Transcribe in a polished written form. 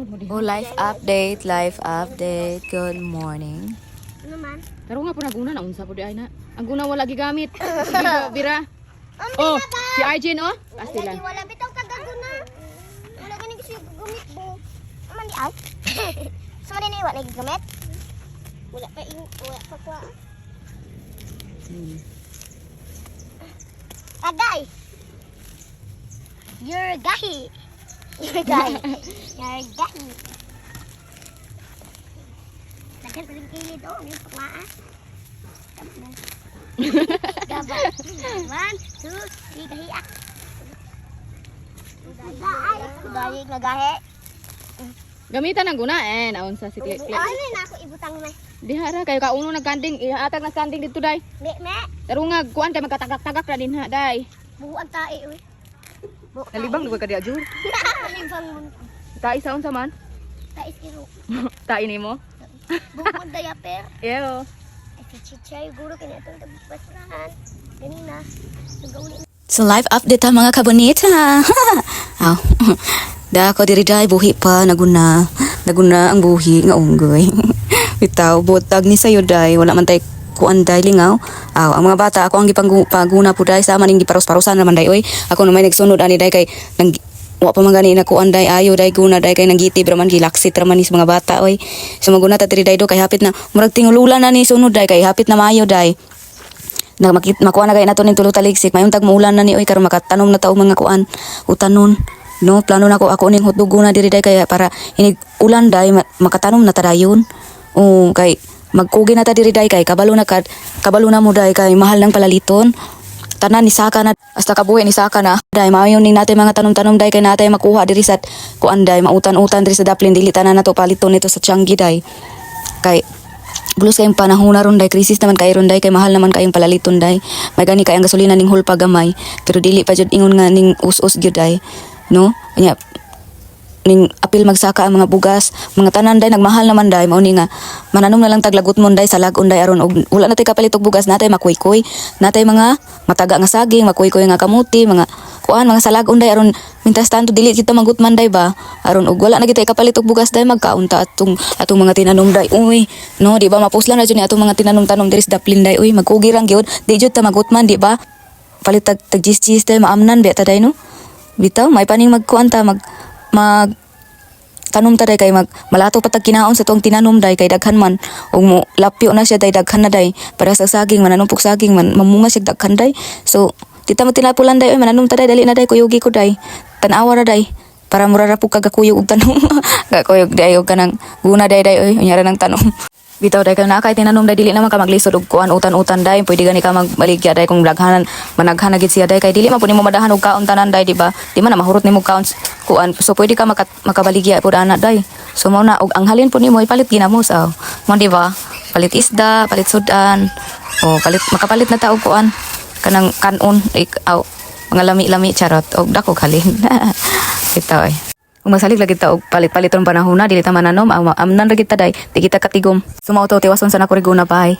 Oh, life update, life update. Good morning. Ano man? Pero nga po naguna na unsa po di ay na. Ang guna wala gigamit. Sige, Bira. Oh, si Arjen oh. Pastilan. Wala bitong kagaguna. Wala gani kasi gumit bo. Aman di ay. Sama din ay wala gigamit. Wala pa kwa. Agay. You're gahi. You're gahi. You're gahi. Lagyan ko rin kilid oh. Ano yung pakmaan? Gaba. 1, 2, 3, gahiak. Gahi, nagahe. Gamitan ang guna naon sa si Klik. Ano na ako ibutang na. Diha ra kayo kauno nagkanding, ihatag na kanding dito day. Me. Pero nga kuan kay magkatagak-tagak ra dinha day. Buwag tae uy. Nalibang duwa ka di ajur. Nalibang mo. Tai sa unsa man? Tais iro. Tai nimo. Buwag dayaper. Yo. Si Chichay, guro kanya itong tagbasrahan. Ganina. Nag-uli. So life update ha mga kabonita. Aw. Da ako diri day buhi pa naguna ang buhi nga unggoy. Bitaw botag ni sayo day wala man tay kuan day lingaw. Aw ang mga bata ako ang gipaguna po day sama ning giparos-parosan naman day oy. Ako na may nagsunod ani day kay nang wa pa man gani na kuan day ayo day guna day kay nanggitib ra man gilaksit ra man ni sa mga bata oy. So maguna ta diri day do kay hapit na murag tingululan na ni sunod day kay hapit na maayo day. Makuha na kay nato ning tulo taligsik mayon tag muulan na ni oy karon makatanom na taong mga kuan utanon. No, plano na ako ning hotdogo na diri day kaya para inig ulan day makatanom na ta dayon. O kay magkugi na ta diri day kay kabalo na mo day kay mahal ng palaliton. Tanan ni saka na hasta kabuhi ni saka na day mayon ning natay mga tanom-tanom day kay natay makuha diri sa kuan day mautan-utan diri sa daplin dili tanan nato paliton nito sa Tianggi day. Kay bulos kayong panahon na ron day krisis naman kay ron day kay mahal naman kayong palaliton day. May gani kay ang gasolina ning hulpa gamay pero dili pa jud ingon nga ning us-us gyud day. No? Kanya ning apil magsaka ang mga bugas, mga tanan day nagmahal naman day mao ni nga mananom na lang taglagot mon day sa lagon day aron og wala natay kapalit og bugas natay makuykoy, natay mga mataga nga saging, makuykoy nga kamuti, mga kuan mga salagon day aron mintas tanto dili kita magutman day ba aron og wala na kita kapalit og bugas day magkaunta atong mga tinanom day uy no di ba mapuslan na jud ni atong mga tinanom-tanom diri sa daplin day uy magkugi rang gyud di jud ta magutman di ba palit tag gis-gis day maamnan beta day no bitaw may paning magkuan ta mag tanom ta day kay malato pa tag kinaon sa tuong tinanom day kay daghan man og mo lapyo na siya day daghan na day para sa saging mananumpok saging man mamunga siya daghan day so tita mo tinapulan day mananom ta day dali na day kuyugi ko day tan-awa ra day para murara po kagakuyog og tanom gakuyog day og kanang guna day oy unyara nang tanom bitaw day ka na kay tinanom day dili naman ka maglisod og kuan utan-utan day pwede gani ka magbaligya day kung daghanan managhan na gid siya day kay dili man pud nimo madahan og kaon tanan day di ba di man na mahurot nimo kaon kuan so pwede ka makabaligya pud ana day so mao na og ang halin pud nimo ipalit ginamos aw mo di ba palit isda palit sudan o makapalit na ta og kuan kanang kanon aw mga lami-lami charot og dako halin bitaw ay kung masalig lagi ta og palit-paliton panahon na dili ta mananom amnan lagi ta day di kita katigom sumauto tiwason sa nakuriguna bahay.